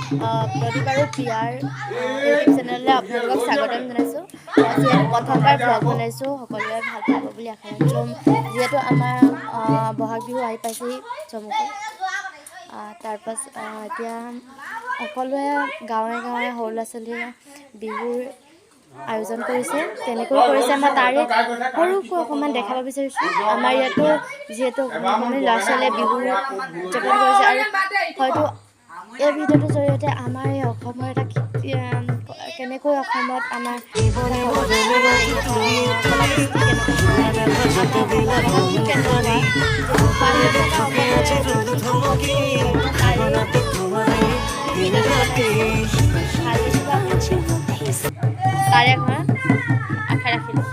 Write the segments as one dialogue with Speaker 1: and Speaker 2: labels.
Speaker 1: প্ৰদীপ আৰু প্ৰিয়াৰ ইউটিউব চেনেললৈ আপোনালোকক স্বাগতম জনাইছোঁ। যিহেতু প্ৰথমবাৰ ভ্লগ বনাইছোঁ, সকলোৱে ভাল পাব বুলি আশা ৰাখিলোঁ। যিহেতু আমাৰ বহাগ বিহু আহি পাইছেহি চমুকৈ। তাৰপাছত এতিয়া সকলোৱে গাঁৱে গাঁৱে সৰু ল'ৰা ছোৱালীয়ে বিহুৰ আয়োজন কৰিছে, কেনেকৈ কৰিছে মই তাৰে সৰুকৈ অকণমান দেখাব বিচাৰিছোঁ। আমাৰ ইয়াতো যিহেতু অসমীয়া ল'ৰা ছোৱালীয়ে বিহু উদযাপন কৰিছে আৰু হয়তো এই ভিডিঅ'টোৰ জৰিয়তে আমাৰ এই অসমৰ এটা কেনেকৈ অসমত আমাৰ তাৰে ঘৰত আশা ৰাখিলোঁ।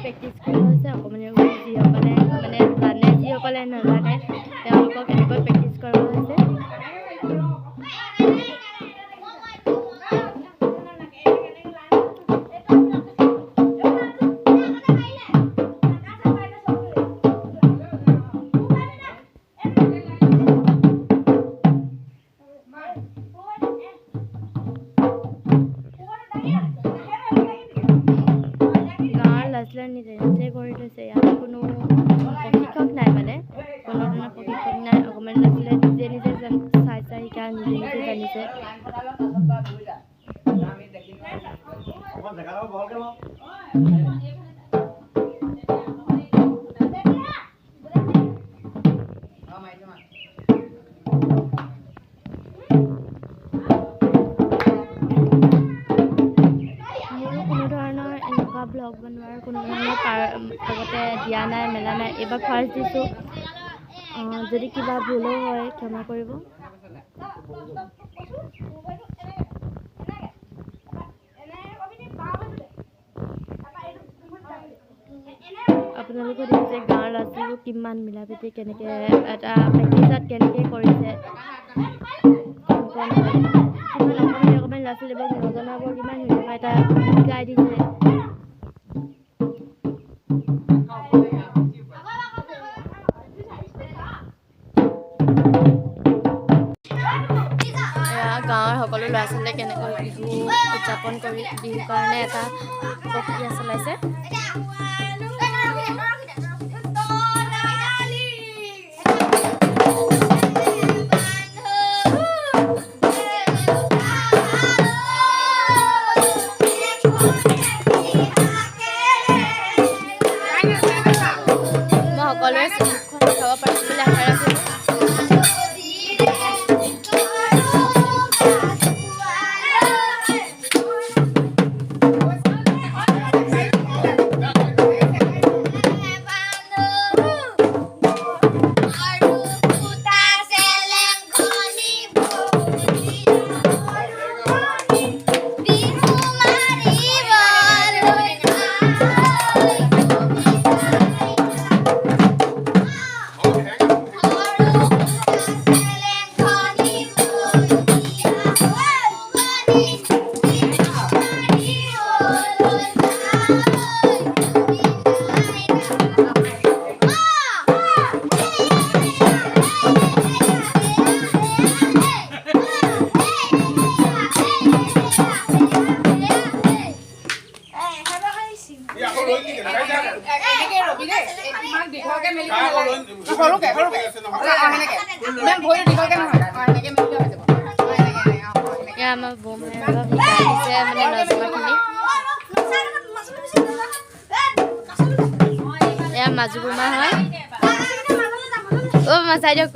Speaker 1: প্ৰেক্টিছ কৰা হৈছে অকণমানি যিসকলে মানে জানে, যিসকলে নাজানে তেওঁলোকক এনেকৈ প্ৰেক্টিছ কৰা হৈছে। নিজে নিজে কৰি থৈছে, ইয়াত কোনো প্ৰশিক্ষক নাই, মানে কোনো ধৰণৰ প্ৰশিক্ষক নাই। অকণমান ল'ৰা ছোৱালীয়ে নিজে নিজে চাই চাই শিকা, নিজে নিজে জানিছে। ব্লগ বনোৱাৰ কোনো ধৰণৰ আগতে দিয়া নাই, মেলা নাই, এইবাৰ ফাৰ্ষ্ট দিছোঁ। যদি কিবা ভুলো হয় ক্ষমা কৰিব। আপোনালোকে দেখিছে গাঁৱৰ ল'ৰা ছোৱালীবোৰ কিমান মিলা প্ৰীতি, কেনেকৈ এটা প্ৰেক্টিছত কেনেকৈ কৰিছে। কিমান অকণমান ল'ৰা ছোৱালীবোৰক নজনাবোৰ কিমান ধুনীয়াকৈ এটা শিকাই দিছে। গাঁৱৰ সকলো ল'ৰা ছোৱালীয়ে কেনেকৈ বিহু উদযাপন কৰি বিহুৰ কাৰণে এটা প্ৰক্ৰিয়া চলাইছে। মই সকলোৱে চাব পাৰিছোঁ বুলি আশা ৰাখিলোঁ। আমাৰ বৌমায়ে অলপ শিকাই দিছে মানে নজনাখিনি। এয়া মাজু বোমা হয়। অ' মা চাই দিয়ক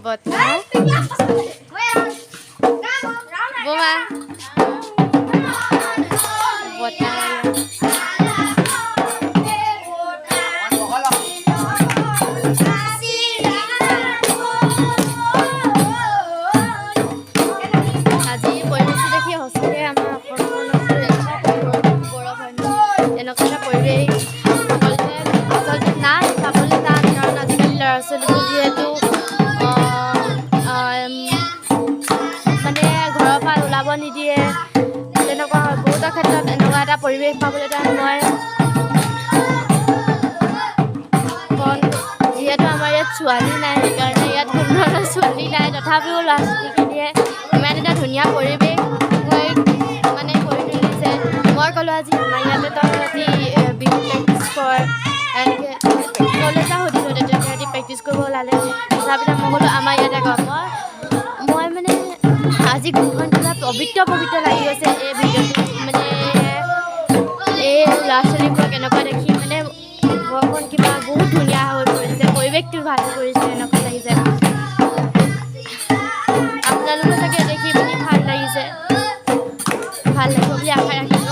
Speaker 1: বৰ্তা বোমা বৰ্তা যিহেতু মানে ঘৰৰ পৰা ওলাব নিদিয়ে তেনেকুৱা হয় বহুতৰ ক্ষেত্ৰত এনেকুৱা এটা পৰিৱেশ পাবলৈ টান মই যিহেতু আমাৰ ইয়াত ছোৱালী নাই সেইকাৰণে ইয়াত কোনো ধৰণৰ ছোৱালী নাই তথাপিও ল'ৰা ছোৱালীখিনিয়ে ইমান এটা ধুনীয়া পৰিৱেশ মানে কৰি তুলিছে। মই ক'লোঁ আজি আমাৰ ইয়াতে তহঁতি বিহু প্ৰেক্টিছ কৰ এনেকৈ কলেজা সুধিলোঁ তেতিয়া সিহঁতি প্ৰেক্টিছ কৰিব ওলালে তথাপিতো মই ক'লোঁ আমাৰ ইয়াতে কৰ মই মানে আজি ঘৰখন কিবা পবিত্ৰ লাগি গৈছে এই ভিডিঅ'টো মানে এই ল'ৰা ছোৱালীবোৰক এনেকুৱা দেখি মানে ঘৰখন কিবা বহুত ধুনীয়া হৈ পৰিছে পৰিৱেশটো ভাল হৈ পৰিছে এনেকুৱা লাগিছে। আপোনালোকৰ চাগে দেখি পিনি ভাল লাগিছে ভাল লাগিব বুলি আশা ৰাখিলোঁ।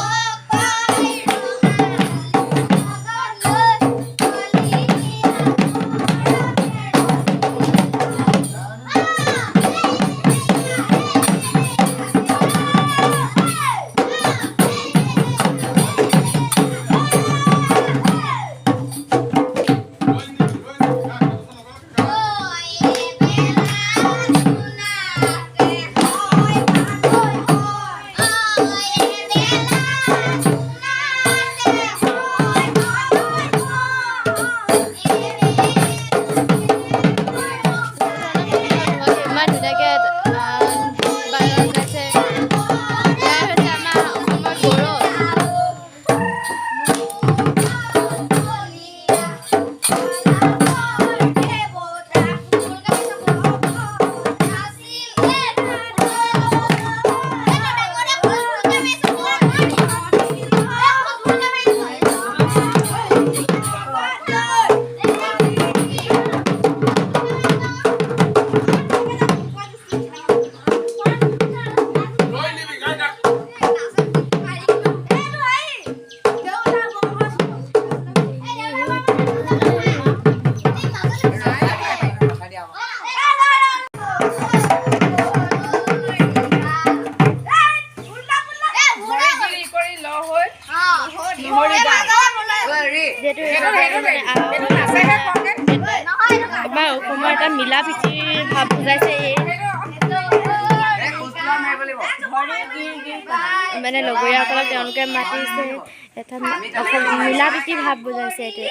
Speaker 1: আমাৰ অসমৰ এটা মিলা প্ৰীতিৰ ভাৱ বুজাইছে মানে লগৰীয়াসকলক তেওঁলোকে মাতিছে এটা মিলা প্ৰীতিৰ ভাৱ বুজাইছে এইটোৱে।